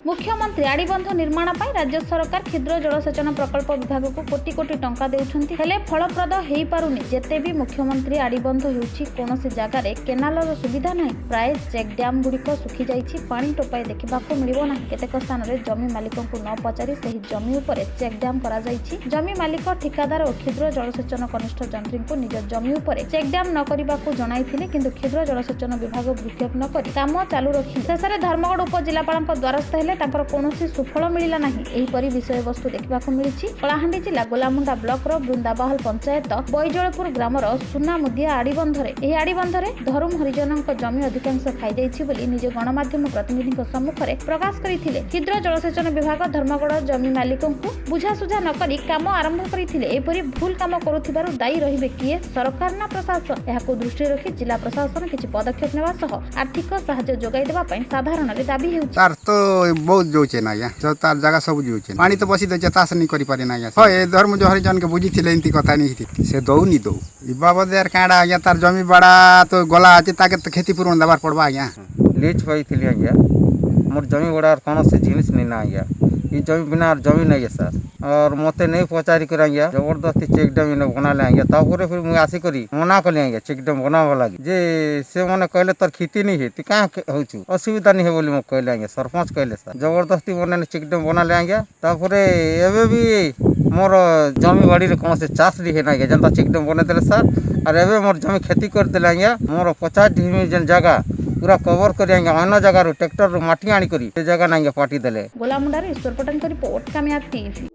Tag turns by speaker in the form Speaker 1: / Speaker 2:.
Speaker 1: मुख्यमंत्री आड़ीबंध निर्माण पर राज्य सरकार क्षुद्र जलसेचन प्रकल्प विभाग को कोटी कोटी टंका देउछंती हेले फलप्रद हेई पारुनी। जेते भी मुख्यमंत्री आड़ीबंध हेउची कोनोसी जगार केनालर सुविधा नाही। प्राय चेक डैम गुड़िक सुखी जाइछि, पानी टोपाई देखिबाको मिलिबो नाही। केतेक स्थान रे जमी मालिकंकु न पचारि सेही जमी उपरे चेक डैम करा जाइछि। जमी मालिक ठिकादार और क्षुद्र जलसेचन कनिष्ठ जंत्रींकु निज जमी उपरे चेक डैम न करिबाको जणाइथिले, किंतु क्षुद्र जलसेचन विभाग भूक्षेप न करि काम चालू रखि शेषरे धर्मगढ़ उपजिलापालक द्वारस्थ हेले तांकर कोनोसी सुफल मिलिला नाही। एहीपरि विषय वस्तु देखिबाको मिलिछि कलाहांडी जिला गोलामुंडा ब्लॉक बुंदाबाहल पंचायत बैजलपुर ग्रामर सुनामुदिया आड़ीबंधरे। एही आड़ीबंधरे धरुम हरिजनक जमी अधिकांश खाई जाइछि बोली निज गणमाध्यम प्रतिनिधिक सम्मुखरे प्रकाश करिथिले। क्षुद्र जलसेचन विभाग धर्मगढ़ जमी मालिकंकु बुझासुझा न करि काम आरंभ करिथिले। एपरि भूल काम करुथिबारु दायी रहिबे किए, सरकार ना प्रशासन? एहाको दृष्टि रखि जिला प्रशासन किछि पदक्षेप नेबा सह आर्थिक सहायता जोगाई देबा पई साधारण रे दाबी हेउछि।
Speaker 2: तार तो बहुत जोचे ना या जो तार जगह सब जोचे पानी तो बसी दे तास नहीं करि पारे ना या ए धर्म जो हरिजन के बुझी थिले एंती कथा नहीं थी से दौ नी दौ ई बाबद यार काडा या तार जमी बड़ा तो गला আছে ताके तो खेती पूर्ण दबार पड़बा या
Speaker 3: लीज पाई थिले या मोर जमी बड़ा कौन से जिनिस नहीं ना या ये जमी बिना जमी नहीं है सर। और मते नहीं पचारि कर जबरदस्ती चेक डैम इने बना ले तापर फिर मुझे आसी करी मना कली चेक डैम बनावा लगी जे से मैंने कहले तोर खेती नहीं है क्या होचु असुविधा नहीं है बोली मैं कहले सरपंच कहले सर जबरदस्ती बने चेक डैम बना ले तापर एबे भी मोर जमी बाड़ी रे कौन से चाष नहीं है ना जनता चेक डैम बने देले सर। और एबे मोर जमी खेती कर देले मोर 50 ढिमी जन जगह पूरा कवर कर अन्य जगह ट्रैक्टर माटी आनी करी जगह ना पाटी देले।
Speaker 1: गोलामुंडा रे ईश्वर पटन रिपोर्ट कामयाब टीवी।